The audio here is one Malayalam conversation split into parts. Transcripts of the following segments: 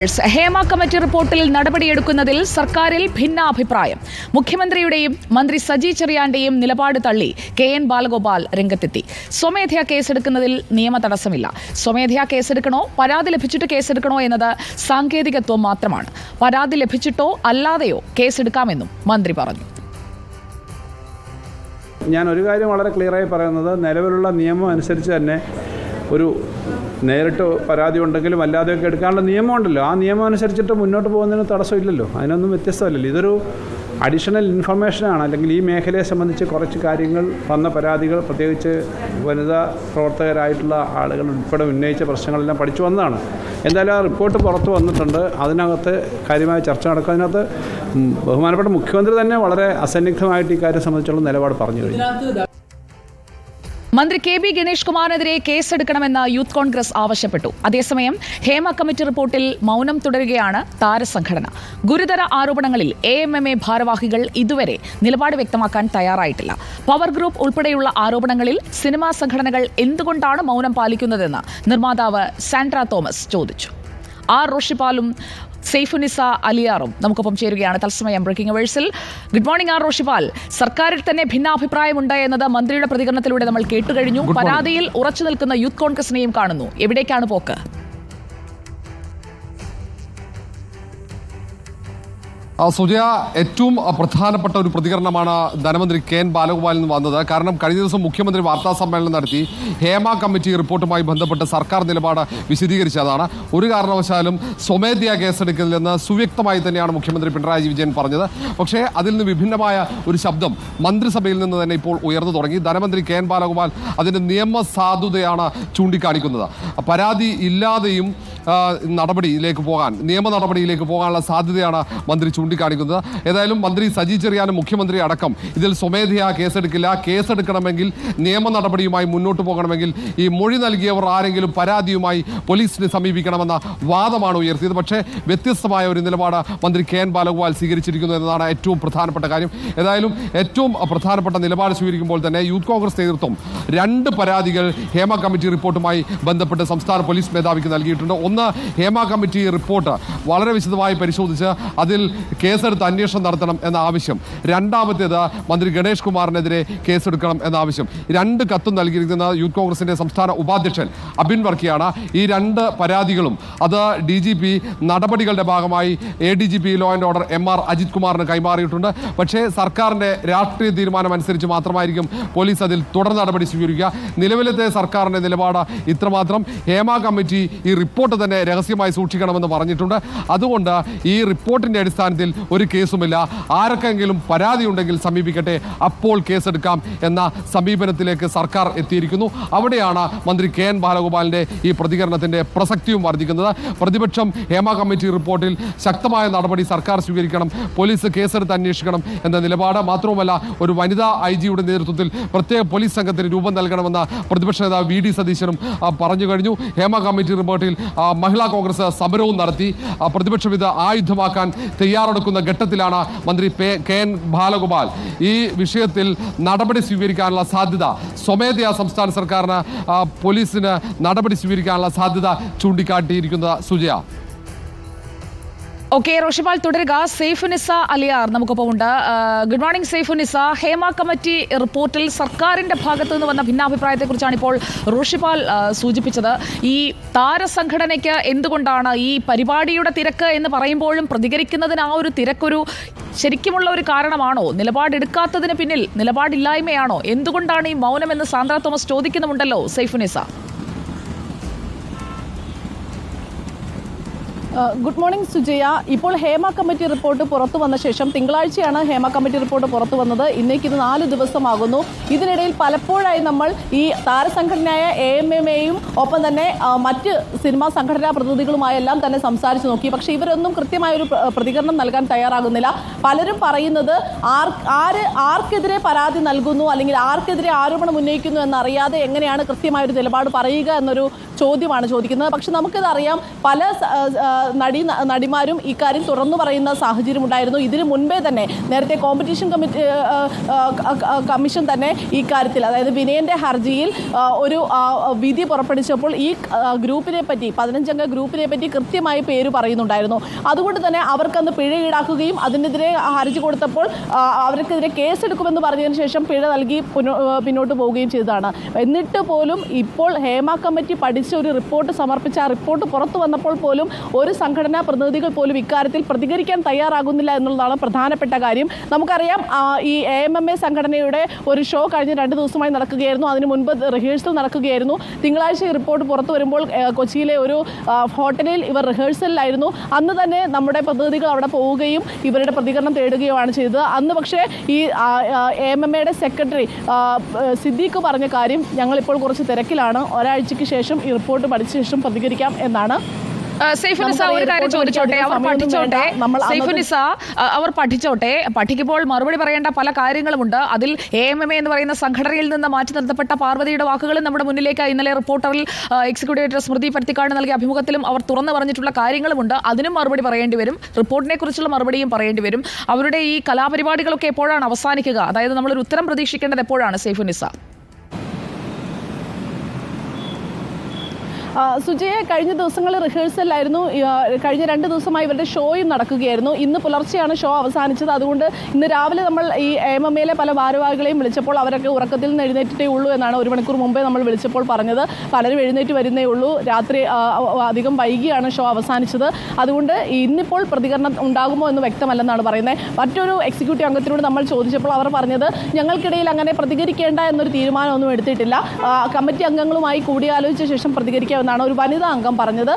ഹേമ കമ്മിറ്റി റിപ്പോർട്ടിൽ നടപടിയെടുക്കുന്നതിൽ സർക്കാരിൽ ഭിന്നാഭിപ്രായം. മുഖ്യമന്ത്രിയുടെയും മന്ത്രി സജി ചെറിയാന്റെയും നിലപാട് തള്ളി KN ബാലഗോപാൽ രംഗത്തെത്തി. സ്വമേധയാ കേസെടുക്കുന്നതിൽ നിയമ തടസ്സമില്ല. സ്വമേധയാ കേസെടുക്കണോ പരാതി ലഭിച്ചിട്ട് കേസെടുക്കണോ എന്നത് സാങ്കേതികത്വം മാത്രമാണ്. പരാതി ലഭിച്ചിട്ടോ അല്ലാതെയോ കേസെടുക്കാമെന്നും മന്ത്രി പറഞ്ഞു. ഞാൻ ഒരു കാര്യം വളരെ ക്ലിയറായി പറയുന്നത്, നിലവിലുള്ള നിയമം അനുസരിച്ച് തന്നെ ഒരു നേരിട്ട് പരാതി ഉണ്ടെങ്കിലും അല്ലാതെയൊക്കെ എടുക്കാനുള്ള നിയമമുണ്ടല്ലോ. ആ നിയമം അനുസരിച്ചിട്ട് മുന്നോട്ട് പോകുന്നതിന് തടസ്സമില്ലല്ലോ. അതിനൊന്നും വ്യത്യസ്തമല്ലല്ലോ. ഇതൊരു അഡീഷണൽ ഇൻഫർമേഷനാണ്. അല്ലെങ്കിൽ ഈ മേഖലയെ സംബന്ധിച്ച് കുറച്ച് കാര്യങ്ങൾ വന്ന പരാതികൾ, പ്രത്യേകിച്ച് വനിതാ പ്രവർത്തകരായിട്ടുള്ള ആളുകൾ ഉൾപ്പെടെ ഉന്നയിച്ച പ്രശ്നങ്ങളെല്ലാം പഠിച്ചു വന്നതാണ്. എന്തായാലും ആ റിപ്പോർട്ട് പുറത്ത് വന്നിട്ടുണ്ട്. അതിനകത്ത് കാര്യമായ ചർച്ച നടക്കും. അതിനകത്ത് ബഹുമാനപ്പെട്ട മുഖ്യമന്ത്രി തന്നെ വളരെ അസന്നിഗ്ധമായിട്ട് ഈ കാര്യം സംബന്ധിച്ചുള്ള നിലപാട് പറഞ്ഞു കഴിഞ്ഞു. മന്ത്രി KB ഗണേഷ് കുമാറിനെതിരെ കേസെടുക്കണമെന്ന് യൂത്ത് കോൺഗ്രസ് ആവശ്യപ്പെട്ടു. അതേസമയം ഹേമ കമ്മിറ്റി റിപ്പോർട്ടിൽ മൗനം തുടരുകയാണ് താരസംഘടന. ഗുരുതര ആരോപണങ്ങളിൽ AMMA ഭാരവാഹികൾ ഇതുവരെ നിലപാട് വ്യക്തമാക്കാൻ തയ്യാറായിട്ടില്ല. പവർ ഗ്രൂപ്പ് ഉൾപ്പെടെയുള്ള ആരോപണങ്ങളിൽ സിനിമാ സംഘടനകൾ എന്തുകൊണ്ടാണ് മൗനം പാലിക്കുന്നതെന്ന് നിർമ്മാതാവ് സാൻഡ്ര തോമസ് ചോദിച്ചു. റോഷിപാലും സെയ്ഫുനിസ അലിയാറും നമുക്കൊപ്പം ചേരുകയാണ് തത്സമയം ബ്രേക്കിംഗ് അവേഴ്സിൽ. Good morning Roshipal. സർക്കാരിൽ തന്നെ ഭിന്നാഭിപ്രായമുണ്ട് എന്നത് മന്ത്രിയുടെ പ്രതികരണത്തിലൂടെ നമ്മൾ കേട്ടുകഴിഞ്ഞു. പരാതിയിൽ ഉറച്ചു നിൽക്കുന്ന യൂത്ത് കോൺഗ്രസിനെയും കാണുന്നു. എവിടേക്കാണ് പോക്ക്? സുജയ, ഏറ്റവും പ്രധാനപ്പെട്ട ഒരു പ്രതികരണമാണ് ധനമന്ത്രി KN ബാലഗോപാലിൽ നിന്ന് വന്നത്. കാരണം കഴിഞ്ഞ ദിവസം മുഖ്യമന്ത്രി വാർത്താ സമ്മേളനം നടത്തി ഹേമ കമ്മിറ്റി റിപ്പോർട്ടുമായി ബന്ധപ്പെട്ട് സർക്കാർ നിലപാട് വിശദീകരിച്ചതാണ്. ഒരു കാരണവശാലും സ്വമേധയാ കേസെടുക്കില്ലെന്ന് സുവ്യക്തമായി തന്നെയാണ് മുഖ്യമന്ത്രി പിണറായി വിജയൻ പറഞ്ഞത്. പക്ഷേ അതിൽ നിന്ന് വിഭിന്നമായ ഒരു ശബ്ദം മന്ത്രിസഭയിൽ നിന്ന് തന്നെ ഇപ്പോൾ ഉയർന്നു തുടങ്ങി. ധനമന്ത്രി KN ബാലഗോപാൽ അതിൻ്റെ നിയമസാധുതയാണ് ചൂണ്ടിക്കാണിക്കുന്നത്. പരാതി ഇല്ലാതെയും നിയമ നടപടിയിലേക്ക് പോകാനുള്ള സാധ്യതയാണ് മന്ത്രി ചൂണ്ടിക്കാണിക്കുന്നത്. ഏതായാലും മന്ത്രി സജി ചെറിയാനും മുഖ്യമന്ത്രി അടക്കം ഇതിൽ സ്വമേധയാ കേസെടുക്കില്ല. കേസെടുക്കണമെങ്കിൽ നിയമ നടപടിയുമായി മുന്നോട്ട് പോകണമെങ്കിൽ ഈ മൊഴി നൽകിയവർ ആരെങ്കിലും പരാതിയുമായി പോലീസിനെ സമീപിക്കണമെന്ന വാദമാണ് ഉയർത്തിയത്. പക്ഷേ വ്യത്യസ്തമായ ഒരു നിലപാട് മന്ത്രി KN ബാലഗോപാൽ സ്വീകരിച്ചിരിക്കുന്നു എന്നതാണ് ഏറ്റവും പ്രധാനപ്പെട്ട കാര്യം. ഏതായാലും ഏറ്റവും പ്രധാനപ്പെട്ട നിലപാട് സ്വീകരിക്കുമ്പോൾ തന്നെ യൂത്ത് കോൺഗ്രസ് നേതൃത്വം 2 പരാതികൾ ഹേമ കമ്മിറ്റി റിപ്പോർട്ടുമായി ബന്ധപ്പെട്ട് സംസ്ഥാന പോലീസ് മേധാവിക്ക് നൽകിയിട്ടുണ്ട്. ഒന്ന്, ഹേമ കമ്മിറ്റി റിപ്പോർട്ട് വളരെ വിശദമായി പരിശോധിച്ച് അതിൽ കേസെടുത്ത് അന്വേഷണം നടത്തണം എന്ന ആവശ്യം. രണ്ടാമത്തേത്, മന്ത്രി ഗണേഷ് കുമാറിനെതിരെ കേസെടുക്കണം എന്ന ആവശ്യം. 2 കത്തും നൽകിയിരിക്കുന്ന യൂത്ത് കോൺഗ്രസിന്റെ സംസ്ഥാന ഉപാധ്യക്ഷൻ അബിൻ വർക്കിയാണ്. ഈ 2 പരാതികളും അത് DGP നടപടികളുടെ ഭാഗമായി ADGP law and order MR Ajith കുമാറിന് കൈമാറിയിട്ടുണ്ട്. പക്ഷേ സർക്കാരിന്റെ രാഷ്ട്രീയ തീരുമാനം അനുസരിച്ച് മാത്രമായിരിക്കും പോലീസ് അതിൽ തുടർ നടപടി സ്വീകരിക്കുക. നിലവിലത്തെ സർക്കാരിന്റെ നിലപാട് ഇത്രമാത്രം. ഹേമ കമ്മിറ്റി ഈ റിപ്പോർട്ട് തന്നെ രഹസ്യമായി സൂക്ഷിക്കണമെന്ന് പറഞ്ഞിട്ടുണ്ട്. അതുകൊണ്ട് ഈ റിപ്പോർട്ടിന്റെ അടിസ്ഥാനത്തിൽ ഒരു കേസുമില്ല. ആർക്കെങ്കിലും പരാതി ഉണ്ടെങ്കിൽ സമീപിക്കട്ടെ, അപ്പോൾ കേസെടുക്കാം എന്ന സമീപനത്തിലേക്ക് സർക്കാർ എത്തിയിരിക്കുന്നു. അവിടെയാണ് മന്ത്രി KN ബാലഗോപാലിന്റെ ഈ പ്രതികരണത്തിന്റെ പ്രസക്തിയും വർദ്ധിക്കുന്നത്. പ്രതിപക്ഷം ഹേമ കമ്മിറ്റി റിപ്പോർട്ടിൽ ശക്തമായ നടപടി സർക്കാർ സ്വീകരിക്കണം, പോലീസ് കേസെടുത്ത് അന്വേഷിക്കണം എന്ന നിലപാട്. മാത്രവുമല്ല, ഒരു വനിതാ IG-യുടെ നേതൃത്വത്തിൽ പ്രത്യേക പോലീസ് സംഘത്തിന് രൂപം നൽകണമെന്ന പ്രതിപക്ഷ നേതാവ് VD സതീശനും പറഞ്ഞു കഴിഞ്ഞു. ഹേമ കമ്മിറ്റി റിപ്പോർട്ടിൽ മഹിളാ കോൺഗ്രസ് സമരവും നടത്തി. പ്രതിപക്ഷം ഇത് ആയുധമാക്കാൻ തയ്യാറെടുക്കുന്ന ഘട്ടത്തിലാണ് മന്ത്രി KN ബാലഗോപാൽ ഈ വിഷയത്തിൽ നടപടി സ്വീകരിക്കാനുള്ള സാധ്യത, സ്വമേധയാ സംസ്ഥാന സർക്കാരിന് പോലീസിന് നടപടി സ്വീകരിക്കാനുള്ള സാധ്യത ചൂണ്ടിക്കാട്ടിയിരിക്കുന്നത്. സുജയ. റോഷിപാൽ തുടരുക. സെയ്ഫുനിസ അലിയാർ നമുക്കൊപ്പമുണ്ട്. Good morning Saifunisa. Hema committee റിപ്പോർട്ടിൽ സർക്കാരിന്റെ ഭാഗത്തു നിന്ന് വന്ന ഭിന്നാഭിപ്രായത്തെക്കുറിച്ചാണ് ഇപ്പോൾ റോഷിപാൽ സൂചിപ്പിച്ചത്. ഈ താരസംഘടനയ്ക്ക് എന്തുകൊണ്ടാണ് ഈ പരിപാടിയുടെ തിരക്ക് എന്ന് പറയുമ്പോഴും പ്രതികരിക്കുന്നതിന് ആ ഒരു തിരക്കൊരു ശരിക്കുമുള്ള ഒരു കാരണമാണോ? നിലപാടെടുക്കാത്തതിന് പിന്നിൽ നിലപാടില്ലായ്മയാണോ? എന്തുകൊണ്ടാണ് ഈ മൗനം എന്ന് സാന്ദ്ര തോമസ് ചോദിക്കുന്നുമുണ്ടല്ലോ സെയ്ഫുനിസ. Good morning Sujaya. ഇപ്പോൾ ഹേമ കമ്മിറ്റി റിപ്പോർട്ട് പുറത്തു വന്ന ശേഷം, തിങ്കളാഴ്ചയാണ് ഹേമ കമ്മിറ്റി റിപ്പോർട്ട് പുറത്തു വന്നത്. ഇന്നേക്ക് 4 ദിവസമാകുന്നു. ഇതിനിടയിൽ പലപ്പോഴായി നമ്മൾ ഈ താരസംഘടനയായ AMMAയും ഒപ്പം തന്നെ മറ്റ് സിനിമാ സംഘടനാ പ്രതിനിധികളുമായെല്ലാം തന്നെ സംസാരിച്ചു നോക്കി. പക്ഷേ ഇവരൊന്നും കൃത്യമായൊരു പ്രതികരണം നൽകാൻ തയ്യാറാകുന്നില്ല. പലരും പറയുന്നത് ആർക്കെതിരെ പരാതി നൽകുന്നു അല്ലെങ്കിൽ ആർക്കെതിരെ ആരോപണം ഉന്നയിക്കുന്നു എന്നറിയാതെ എങ്ങനെയാണ് കൃത്യമായൊരു നിലപാട് പറയുക എന്നൊരു ചോദ്യമാണ് ചോദിക്കുന്നത്. പക്ഷെ നമുക്കിത് അറിയാം, പല നടിമാരും ഇക്കാര്യം തുറന്നു പറയുന്ന സാഹചര്യം ഉണ്ടായിരുന്നു. ഇതിനു മുൻപേ തന്നെ നേരത്തെ കോമ്പറ്റീഷൻ കമ്മീഷൻ തന്നെ ഈ കാര്യത്തിൽ, അതായത് വിനയന്റെ ഹർജിയിൽ ഒരു വിധി പുറപ്പെടുവിച്ചപ്പോൾ ഈ ഗ്രൂപ്പിനെ പറ്റി, 15-അംഗ ഗ്രൂപ്പിനെ പറ്റി കൃത്യമായി പേര് പറയുന്നുണ്ടായിരുന്നു. അതുകൊണ്ട് തന്നെ അവർക്കന്ന് പിഴ ഈടാക്കുകയും അതിനെതിരെ ഹർജി കൊടുത്തപ്പോൾ അവർക്കെതിരെ കേസെടുക്കുമെന്ന് പറഞ്ഞതിന് ശേഷം പിഴ നൽകി പിന്നോട്ട് പോവുകയും ചെയ്തതാണ്. എന്നിട്ട് പോലും ഇപ്പോൾ ഹേമ കമ്മിറ്റി പഠിച്ച ഒരു റിപ്പോർട്ട് സമർപ്പിച്ച ആ റിപ്പോർട്ട് പുറത്തു വന്നപ്പോൾ പോലും ഒരു സംഘടനാ പ്രതിനിധികൾ പോലും ഇക്കാര്യത്തിൽ പ്രതികരിക്കാൻ തയ്യാറാകുന്നില്ല എന്നുള്ളതാണ് പ്രധാനപ്പെട്ട കാര്യം. നമുക്കറിയാം, ഈ AMMA സംഘടനയുടെ ഒരു ഷോ കഴിഞ്ഞ 2 ദിവസമായി നടക്കുകയായിരുന്നു. അതിന് മുൻപ് റിഹേഴ്സൽ നടക്കുകയായിരുന്നു. തിങ്കളാഴ്ച ഈ റിപ്പോർട്ട് പുറത്തു വരുമ്പോൾ കൊച്ചിയിലെ ഒരു ഹോട്ടലിൽ ഇവർ റിഹേഴ്സലിലായിരുന്നു. അന്ന് തന്നെ നമ്മുടെ പ്രതിനിധികൾ അവിടെ പോവുകയും ഇവരുടെ പ്രതികരണം തേടുകയുമാണ് ചെയ്തത്. അന്ന് പക്ഷേ ഈ AMMAയുടെ സെക്രട്ടറി സിദ്ദീഖ് പറഞ്ഞ കാര്യം, ഞങ്ങളിപ്പോൾ കുറച്ച് തിരക്കിലാണ്, ഒരാഴ്ചയ്ക്ക് ശേഷം ഈ റിപ്പോർട്ട് പഠിച്ച ശേഷം പ്രതികരിക്കാം എന്നാണ്. സൈഫുനിസ, ഒരു കാര്യം ചോദിച്ചോട്ടെ, അവർ പഠിച്ചോട്ടെ, പഠിക്കുമ്പോൾ മറുപടി പറയേണ്ട പല കാര്യങ്ങളുമുണ്ട്. അതിൽ AMMA എന്ന് പറയുന്ന സംഘടനയിൽ നിന്ന് മാറ്റി നിർത്തപ്പെട്ട പാർവതിയുടെ വാക്കുകളും നമ്മുടെ മുന്നിലേക്ക് ഇന്നലെ റിപ്പോർട്ടറിൽ എക്സിക്യൂട്ടീവ് എഡിറ്റർ സ്മൃതി പരുത്തിക്കാട് നൽകിയ അഭിമുഖത്തിലും അവർ തുറന്നു പറഞ്ഞിട്ടുള്ള കാര്യങ്ങളുമുണ്ട്. അതിനും മറുപടി പറയേണ്ടി വരും, റിപ്പോർട്ടിനെ കുറിച്ചുള്ള മറുപടിയും പറയേണ്ടി വരും. അവരുടെ ഈ കലാപരിപാടികളൊക്കെ എപ്പോഴാണ് അവസാനിക്കുക? അതായത് നമ്മളൊരു ഉത്തരം പ്രതീക്ഷിക്കേണ്ടത് എപ്പോഴാണ് സൈഫുനിസ? സുജയെ, കഴിഞ്ഞ ദിവസങ്ങളിൽ റിഹേഴ്സലായിരുന്നു. കഴിഞ്ഞ 2 ദിവസമായി ഇവരുടെ ഷോയും നടക്കുകയായിരുന്നു. ഇന്ന് പുലർച്ചെയാണ് ഷോ അവസാനിച്ചത്. അതുകൊണ്ട് ഇന്ന് രാവിലെ നമ്മൾ ഈ AMMAയിലെ പല ഭാരവാഹികളെയും വിളിച്ചപ്പോൾ അവരൊക്കെ ഉറക്കത്തിൽ നിന്ന് എഴുന്നേറ്റിട്ടേ ഉള്ളൂ എന്നാണ് 1 മണിക്കൂർ മുമ്പേ നമ്മൾ വിളിച്ചപ്പോൾ പറഞ്ഞത്. പലരും എഴുന്നേറ്റ് വരുന്നേ ഉള്ളൂ. രാത്രി അധികം വൈകിയാണ് ഷോ അവസാനിച്ചത്. അതുകൊണ്ട് ഇന്നിപ്പോൾ പ്രതികരണം ഉണ്ടാകുമോ എന്ന് വ്യക്തമല്ലെന്നാണ് പറയുന്നത്. മറ്റൊരു എക്സിക്യൂട്ടീവ് അംഗത്തിനോട് നമ്മൾ ചോദിച്ചപ്പോൾ അവർ പറഞ്ഞത്, ഞങ്ങൾക്കിടയിൽ അങ്ങനെ പ്രതികരിക്കേണ്ട എന്നൊരു തീരുമാനമൊന്നും എടുത്തിട്ടില്ല, കമ്മിറ്റി അംഗങ്ങളുമായി കൂടിയാലോചിച്ച ശേഷം പ്രതികരിക്കാം എന്നാണ് ഒരു വനിതാ അംഗം പറഞ്ഞത്.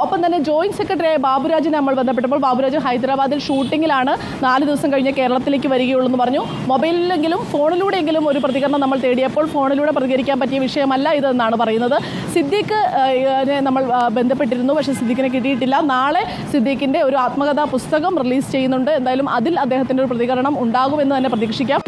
ഒപ്പം തന്നെ ജോയിന്റ് സെക്രട്ടറിയായ ബാബുരാജിനെ നമ്മൾ ബന്ധപ്പെട്ടപ്പോൾ ബാബുരാജ് ഹൈദരാബാദിൽ ഷൂട്ടിങ്ങിലാണ്, 4 ദിവസം കഴിഞ്ഞ് കേരളത്തിലേക്ക് വരികയുള്ളൂ എന്ന് പറഞ്ഞു. മൊബൈലിലെങ്കിലും ഫോണിലൂടെയെങ്കിലും ഒരു പ്രതികരണം നമ്മൾ തേടിയപ്പോൾ ഫോണിലൂടെ പ്രതികരിക്കാൻ പറ്റിയ വിഷയമല്ല ഇതെന്നാണ് പറയുന്നത്. സിദ്ദീഖ് നമ്മൾ ബന്ധപ്പെട്ടിരുന്നു, പക്ഷേ സിദ്ദീഖിനെ കിട്ടിയിട്ടില്ല. നാളെ സിദ്ദീഖിൻ്റെ ഒരു ആത്മകഥാ പുസ്തകം റിലീസ് ചെയ്യുന്നുണ്ട്. എന്തായാലും അതിൽ അദ്ദേഹത്തിൻ്റെ ഒരു പ്രതികരണം ഉണ്ടാകുമെന്ന് തന്നെ പ്രതീക്ഷിക്കാം.